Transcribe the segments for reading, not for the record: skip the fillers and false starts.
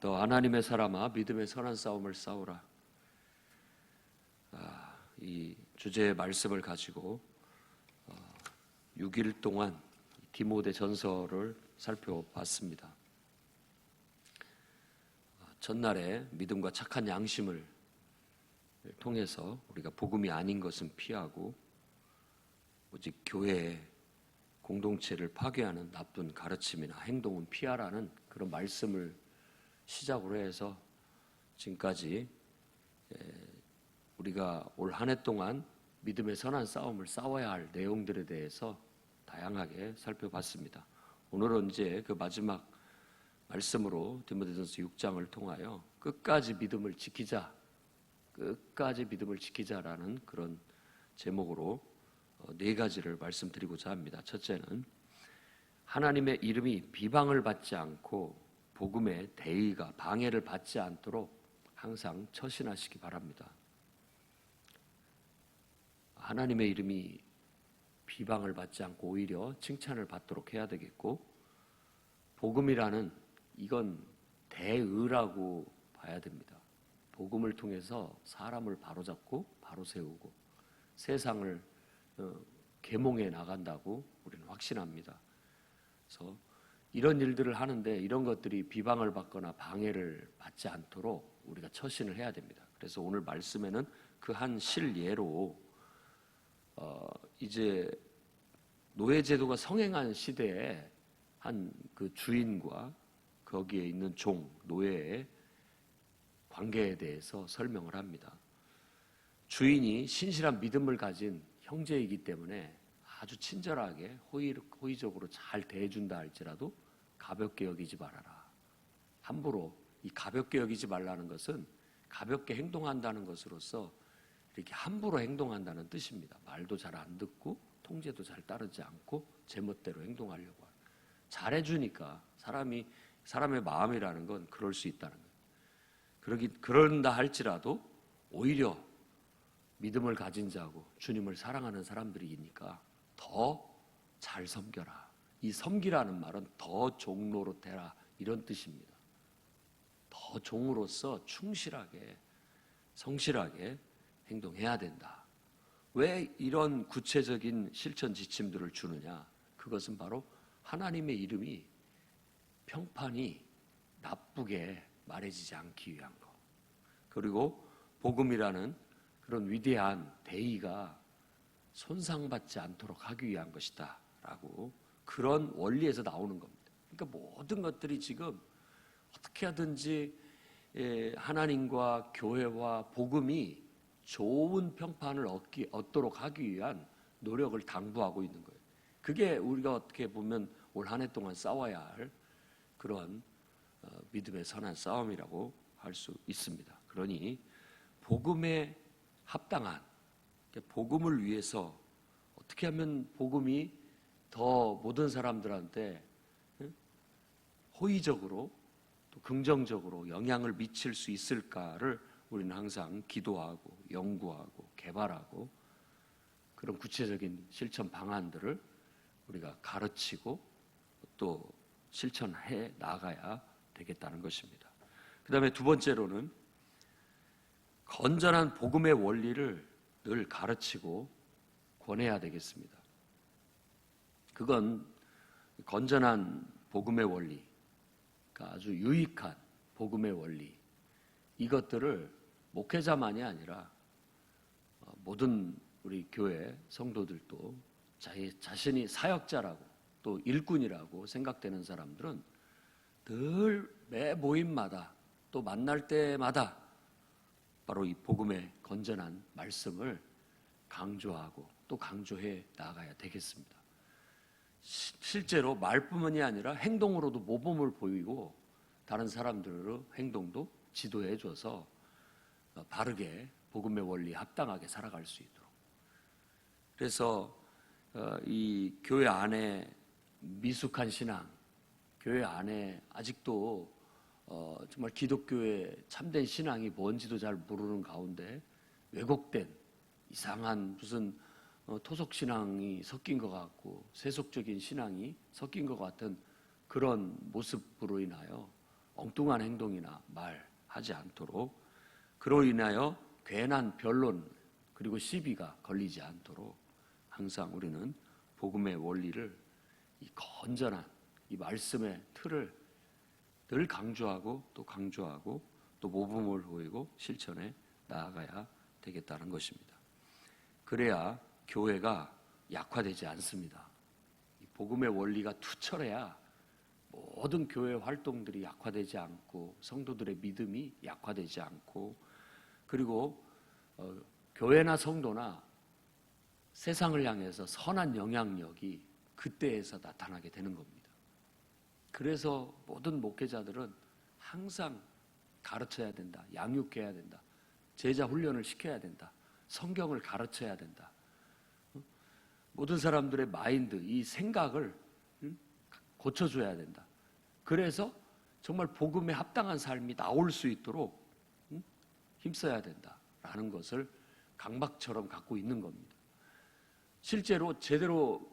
또 하나님의 사람아 믿음의 선한 싸움을 싸우라. 이 주제의 말씀을 가지고 6일 동안 디모데 전서를 살펴봤습니다. 첫날에 믿음과 착한 양심을 통해서 우리가 복음이 아닌 것은 피하고 오직 교회의 공동체를 파괴하는 나쁜 가르침이나 행동은 피하라는 그런 말씀을 시작으로 해서 지금까지 우리가 올 한 해 동안 믿음의 선한 싸움을 싸워야 할 내용들에 대해서 다양하게 살펴봤습니다. 오늘은 이제 그 마지막 말씀으로 디모데전서 6장을 통하여 끝까지 믿음을 지키자라는 그런 제목으로 네 가지를 말씀드리고자 합니다. 첫째는 하나님의 이름이 비방을 받지 않고 복음의 대의가 방해를 받지 않도록 항상 처신하시기 바랍니다. 하나님의 이름이 비방을 받지 않고 오히려 칭찬을 받도록 해야 되겠고, 복음이라는 이건 대의라고 봐야 됩니다. 복음을 통해서 사람을 바로잡고 바로 세우고 세상을 계몽해 나간다고 우리는 확신합니다. 그래서 이런 일들을 하는데 이런 것들이 비방을 받거나 방해를 받지 않도록 우리가 처신을 해야 됩니다. 그래서 오늘 말씀에는 그 한 실예로 이제 노예제도가 성행한 시대에 한 그 주인과 거기에 있는 종, 노예의 관계에 대해서 설명을 합니다. 주인이 신실한 믿음을 가진 형제이기 때문에 아주 친절하게 호의적으로 잘 대해준다 할지라도 가볍게 여기지 말아라. 함부로, 이 가볍게 여기지 말라는 것은 가볍게 행동한다는 것으로서 이렇게 함부로 행동한다는 뜻입니다. 말도 잘 안 듣고 통제도 잘 따르지 않고 제멋대로 행동하려고 하는. 잘해주니까 사람의 마음이라는 건 그럴 수 있다는 거예요. 그런다 할지라도 오히려 믿음을 가진 자고 주님을 사랑하는 사람들이니까 더 잘 섬겨라. 이 섬기라는 말은 더 종로로 되라 이런 뜻입니다. 더 종으로서 충실하게 성실하게 행동해야 된다. 왜 이런 구체적인 실천 지침들을 주느냐? 그것은 바로 하나님의 이름이 평판이 나쁘게 말해지지 않기 위한 것. 그리고 복음이라는 그런 위대한 대의가 손상받지 않도록 하기 위한 것이다 라고 그런 원리에서 나오는 겁니다. 그러니까 모든 것들이 지금 어떻게 하든지 하나님과 교회와 복음이 좋은 평판을 얻도록 하기 위한 노력을 당부하고 있는 거예요. 그게 우리가 어떻게 보면 올 한 해 동안 싸워야 할 그런 믿음의 선한 싸움이라고 할 수 있습니다. 그러니 복음에 합당한, 복음을 위해서 어떻게 하면 복음이 더 모든 사람들한테 호의적으로 또 긍정적으로 영향을 미칠 수 있을까를 우리는 항상 기도하고 연구하고 개발하고 그런 구체적인 실천 방안들을 우리가 가르치고 또 실천해 나가야 되겠다는 것입니다. 그 다음에 두 번째로는 건전한 복음의 원리를 늘 가르치고 권해야 되겠습니다. 그건 건전한 복음의 원리, 그러니까 아주 유익한 복음의 원리, 이것들을 목회자만이 아니라 모든 우리 교회 성도들도 자신이 사역자라고 또 일꾼이라고 생각되는 사람들은 늘 매 모임마다 또 만날 때마다 바로 이 복음의 건전한 말씀을 강조하고 또 강조해 나가야 되겠습니다. 실제로 말뿐만이 아니라 행동으로도 모범을 보이고 다른 사람들의 행동도 지도해 줘서 바르게 복음의 원리에 합당하게 살아갈 수 있도록. 그래서 이 교회 안에 미숙한 신앙, 교회 안에 아직도 정말 기독교의 참된 신앙이 뭔지도 잘 모르는 가운데 왜곡된 이상한 무슨 토속 신앙이 섞인 것 같고 세속적인 신앙이 섞인 것 같은 그런 모습으로 인하여 엉뚱한 행동이나 말 하지 않도록, 그로 인하여 괜한 변론 그리고 시비가 걸리지 않도록 항상 우리는 복음의 원리를, 이 건전한 이 말씀의 틀을 늘 강조하고 또 모범을 보이고 실천해 나아가야 되겠다는 것입니다. 그래야 교회가 약화되지 않습니다. 이 복음의 원리가 투철해야 모든 교회 활동들이 약화되지 않고 성도들의 믿음이 약화되지 않고, 그리고 교회나 성도나 세상을 향해서 선한 영향력이 그때에서 나타나게 되는 겁니다. 그래서 모든 목회자들은 항상 가르쳐야 된다, 양육해야 된다, 제자 훈련을 시켜야 된다, 성경을 가르쳐야 된다. 모든 사람들의 마인드, 이 생각을 고쳐줘야 된다. 그래서 정말 복음에 합당한 삶이 나올 수 있도록 힘써야 된다라는 것을 강박처럼 갖고 있는 겁니다. 실제로 제대로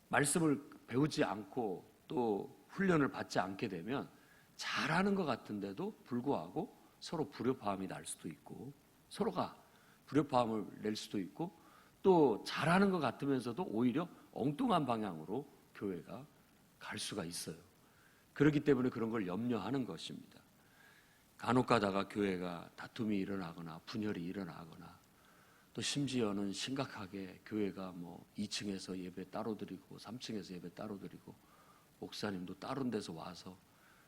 말씀을 배우지 않고 또 훈련을 받지 않게 되면 잘하는 것 같은데도 불구하고 서로 불협화음이 날 수도 있고, 서로가 불협화음을 낼 수도 있고, 또 잘하는 것 같으면서도 오히려 엉뚱한 방향으로 교회가 갈 수가 있어요. 그렇기 때문에 그런 걸 염려하는 것입니다. 간혹 가다가 교회가 다툼이 일어나거나 분열이 일어나거나, 또 심지어는 심각하게 교회가 2층에서 예배 따로 드리고 3층에서 예배 따로 드리고 목사님도 다른 데서 와서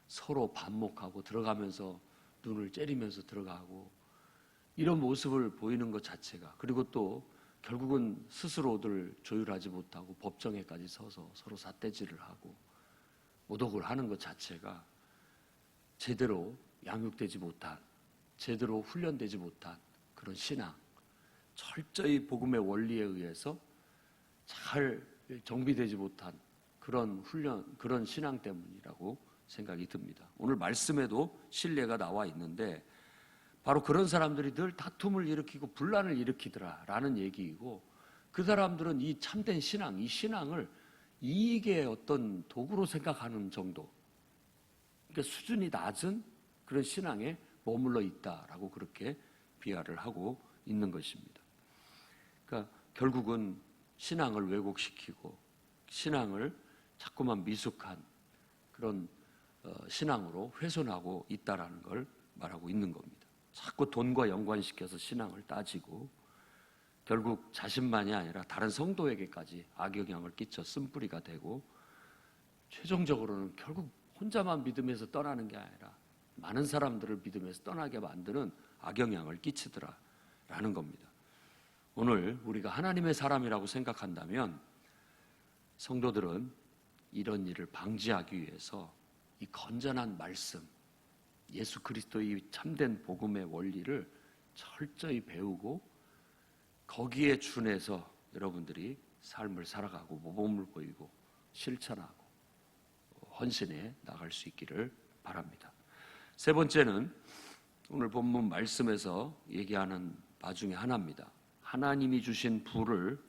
서로 반목하고 들어가면서 눈을 째리면서 들어가고, 이런 모습을 보이는 것 자체가, 그리고 또 결국은 스스로들 조율하지 못하고 법정에까지 서서 서로 삿대질을 하고 모독을 하는 것 자체가 제대로 양육되지 못한, 제대로 훈련되지 못한 그런 신앙, 철저히 복음의 원리에 의해서 잘 정비되지 못한 그런 훈련, 그런 신앙 때문이라고 생각이 듭니다. 오늘 말씀에도 신뢰가 나와 있는데 바로 그런 사람들이 늘 다툼을 일으키고 분란을 일으키더라라는 얘기이고, 그 사람들은 이 참된 신앙, 이 신앙을 이익의 어떤 도구로 생각하는 정도, 그러니까 수준이 낮은 그런 신앙에 머물러 있다라고 그렇게 비하를 하고 있는 것입니다. 그러니까 결국은 신앙을 왜곡시키고 신앙을 자꾸만 미숙한 그런 신앙으로 훼손하고 있다라는 걸 말하고 있는 겁니다. 자꾸 돈과 연관시켜서 신앙을 따지고 결국 자신만이 아니라 다른 성도에게까지 악영향을 끼쳐 쓴뿌리가 되고, 최종적으로는 결국 혼자만 믿음에서 떠나는 게 아니라 많은 사람들을 믿음에서 떠나게 만드는 악영향을 끼치더라라는 겁니다. 오늘 우리가 하나님의 사람이라고 생각한다면 성도들은 이런 일을 방지하기 위해서 이 건전한 말씀, 예수 그리스도의 참된 복음의 원리를 철저히 배우고 거기에 준해서 여러분들이 삶을 살아가고 모범을 보이고 실천하고 헌신해 나갈 수 있기를 바랍니다. 세 번째는 오늘 본문 말씀에서 얘기하는 바 중에 하나입니다. 하나님이 주신 부를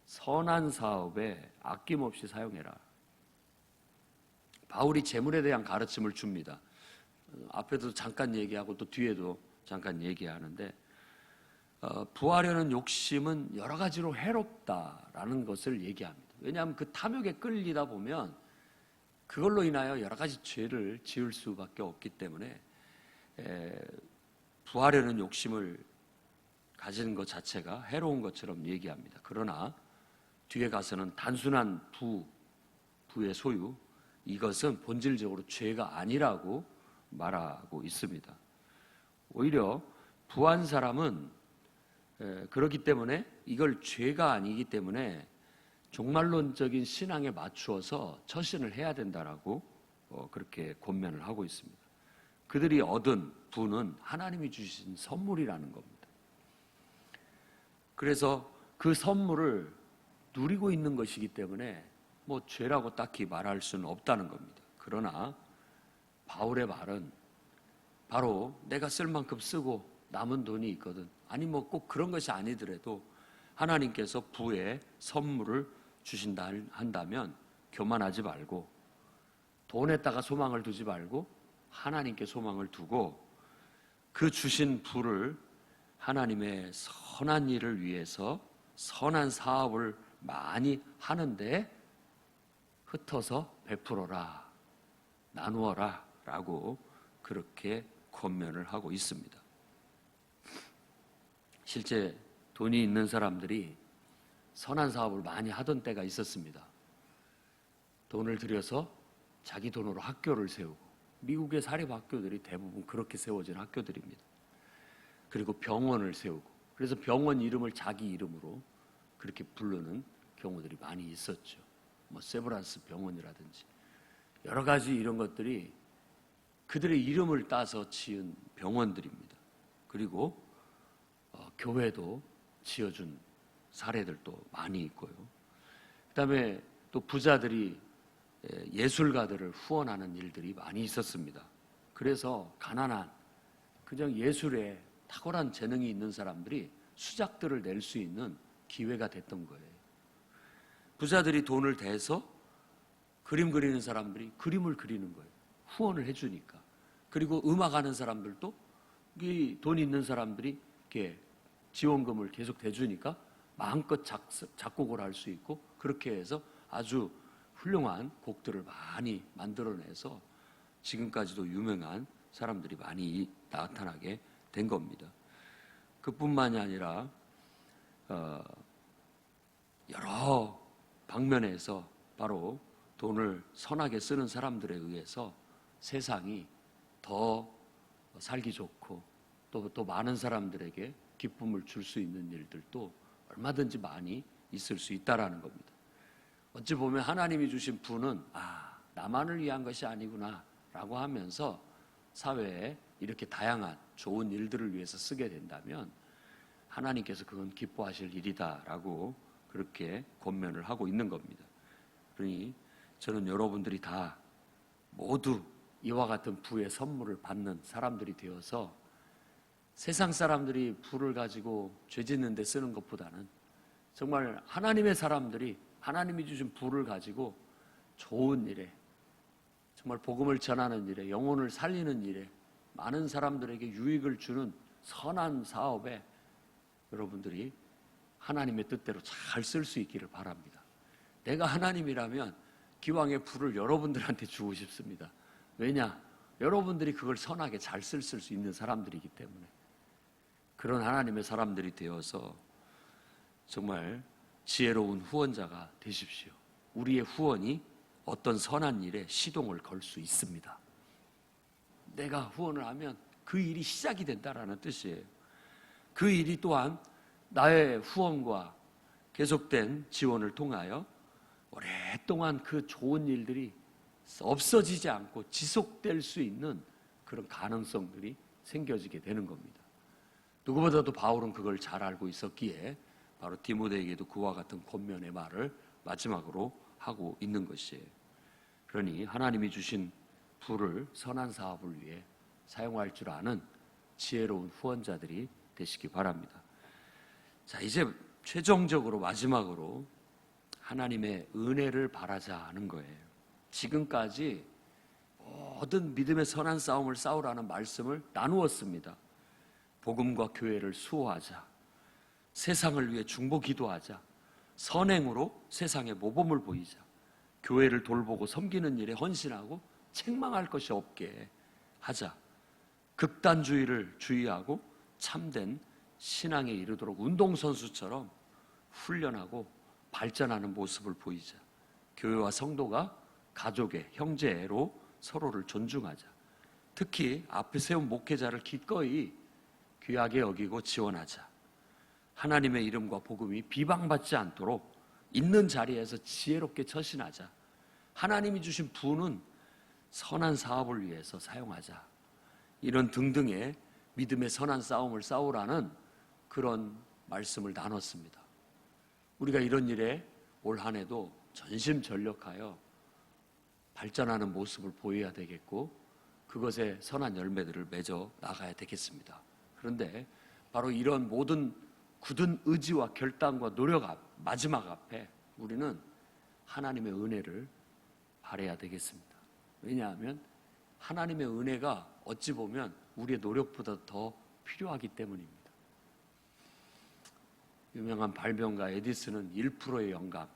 선한 사업에 아낌없이 사용해라. 바울이 재물에 대한 가르침을 줍니다. 앞에도 잠깐 얘기하고 또 뒤에도 잠깐 얘기하는데, 부하려는 욕심은 여러 가지로 해롭다라는 것을 얘기합니다. 왜냐하면 그 탐욕에 끌리다 보면 그걸로 인하여 여러 가지 죄를 지을 수밖에 없기 때문에 부하려는 욕심을 가지는 것 자체가 해로운 것처럼 얘기합니다. 그러나 뒤에 가서는 단순한 부의 소유, 이것은 본질적으로 죄가 아니라고 말하고 있습니다. 오히려 부한 사람은 그렇기 때문에 이걸 죄가 아니기 때문에 종말론적인 신앙에 맞추어서 처신을 해야 된다라고 그렇게 권면을 하고 있습니다. 그들이 얻은 부는 하나님이 주신 선물이라는 겁니다. 그래서 그 선물을 누리고 있는 것이기 때문에 죄라고 딱히 말할 수는 없다는 겁니다. 그러나 바울의 말은 바로 내가 쓸 만큼 쓰고 남은 돈이 있거든, 아니 꼭 그런 것이 아니더라도 하나님께서 부에 선물을 주신다 한다면 교만하지 말고, 돈에다가 소망을 두지 말고 하나님께 소망을 두고 그 주신 부를 하나님의 선한 일을 위해서 선한 사업을 많이 하는데 흩어서 베풀어라, 나누어라 라고 그렇게 권면을 하고 있습니다. 실제 돈이 있는 사람들이 선한 사업을 많이 하던 때가 있었습니다. 돈을 들여서 자기 돈으로 학교를 세우고, 미국의 사립학교들이 대부분 그렇게 세워진 학교들입니다. 그리고 병원을 세우고, 그래서 병원 이름을 자기 이름으로 그렇게 부르는 경우들이 많이 있었죠. 세브란스 병원이라든지 여러 가지 이런 것들이 그들의 이름을 따서 지은 병원들입니다. 그리고 교회도 지어준 사례들도 많이 있고요. 그다음에 또 부자들이 예술가들을 후원하는 일들이 많이 있었습니다. 그래서 가난한 그냥 예술에 탁월한 재능이 있는 사람들이 수작들을 낼 수 있는 기회가 됐던 거예요. 부자들이 돈을 대서 그림 그리는 사람들이 그림을 그리는 거예요. 후원을 해주니까. 그리고 음악하는 사람들도 이 돈 있는 사람들이 이렇게 지원금을 계속 대주니까 마음껏 작곡을 할 수 있고, 그렇게 해서 아주 훌륭한 곡들을 많이 만들어내서 지금까지도 유명한 사람들이 많이 나타나게 된 겁니다. 그뿐만이 아니라 여러 방면에서 바로 돈을 선하게 쓰는 사람들에 의해서 세상이 더 살기 좋고 또 많은 사람들에게 기쁨을 줄 수 있는 일들도 얼마든지 많이 있을 수 있다라는 겁니다. 어찌 보면 하나님이 주신 부는 나만을 위한 것이 아니구나 라고 하면서 사회에 이렇게 다양한 좋은 일들을 위해서 쓰게 된다면 하나님께서 그건 기뻐하실 일이다라고 그렇게 권면을 하고 있는 겁니다. 그러니 저는 여러분들이 다 모두 이와 같은 부의 선물을 받는 사람들이 되어서 세상 사람들이 부를 가지고 죄 짓는 데 쓰는 것보다는 정말 하나님의 사람들이 하나님이 주신 부를 가지고 좋은 일에, 정말 복음을 전하는 일에, 영혼을 살리는 일에, 많은 사람들에게 유익을 주는 선한 사업에 여러분들이 하나님의 뜻대로 잘 쓸 수 있기를 바랍니다. 내가 하나님이라면 기왕의 부를 여러분들한테 주고 싶습니다. 왜냐? 여러분들이 그걸 선하게 잘 쓸 수 있는 사람들이기 때문에. 그런 하나님의 사람들이 되어서 정말 지혜로운 후원자가 되십시오. 우리의 후원이 어떤 선한 일에 시동을 걸 수 있습니다. 내가 후원을 하면 그 일이 시작이 된다라는 뜻이에요. 그 일이 또한 나의 후원과 계속된 지원을 통하여 오랫동안 그 좋은 일들이 없어지지 않고 지속될 수 있는 그런 가능성들이 생겨지게 되는 겁니다. 누구보다도 바울은 그걸 잘 알고 있었기에 바로 디모데에게도 그와 같은 권면의 말을 마지막으로 하고 있는 것이에요. 그러니 하나님이 주신 부를 선한 사업을 위해 사용할 줄 아는 지혜로운 후원자들이 되시기 바랍니다. 자, 이제 최종적으로 마지막으로 하나님의 은혜를 바라자 하는 거예요. 지금까지 모든 믿음의 선한 싸움을 싸우라는 말씀을 나누었습니다. 복음과 교회를 수호하자, 세상을 위해 중보 기도하자, 선행으로 세상에 모범을 보이자, 교회를 돌보고 섬기는 일에 헌신하고 책망할 것이 없게 하자, 극단주의를 주의하고 참된 신앙에 이르도록 운동선수처럼 훈련하고 발전하는 모습을 보이자, 교회와 성도가 가족의 형제로 서로를 존중하자, 특히 앞에 세운 목회자를 기꺼이 귀하게 여기고 지원하자, 하나님의 이름과 복음이 비방받지 않도록 있는 자리에서 지혜롭게 처신하자, 하나님이 주신 부는 선한 사업을 위해서 사용하자, 이런 등등의 믿음의 선한 싸움을 싸우라는 그런 말씀을 나눴습니다. 우리가 이런 일에 올 한 해도 전심전력하여 발전하는 모습을 보여야 되겠고, 그것에 선한 열매들을 맺어 나가야 되겠습니다. 그런데 바로 이런 모든 굳은 의지와 결단과 노력 마지막 앞에 우리는 하나님의 은혜를 바라야 되겠습니다. 왜냐하면 하나님의 은혜가 어찌 보면 우리의 노력보다 더 필요하기 때문입니다. 유명한 발명가 에디슨은 1%의 영감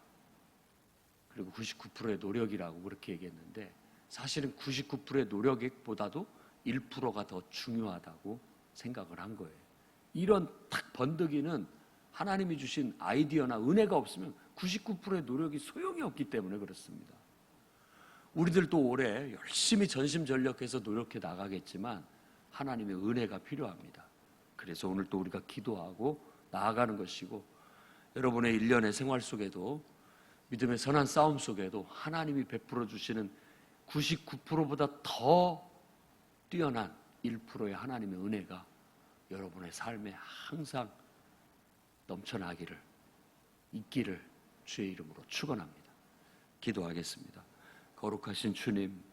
그리고 99%의 노력이라고 그렇게 얘기했는데, 사실은 99%의 노력보다도 1%가 더 중요하다고 생각을 한 거예요. 이런 탁 번득이는 하나님이 주신 아이디어나 은혜가 없으면 99%의 노력이 소용이 없기 때문에 그렇습니다. 우리들도 올해 열심히 전심전력해서 노력해 나가겠지만 하나님의 은혜가 필요합니다. 그래서 오늘 또 우리가 기도하고 나아가는 것이고, 여러분의 일련의 생활 속에도 믿음의 선한 싸움 속에도 하나님이 베풀어 주시는 99%보다 더 뛰어난 1%의 하나님의 은혜가 여러분의 삶에 항상 넘쳐나기를, 있기를 주의 이름으로 축원합니다. 기도하겠습니다. 거룩하신 주님,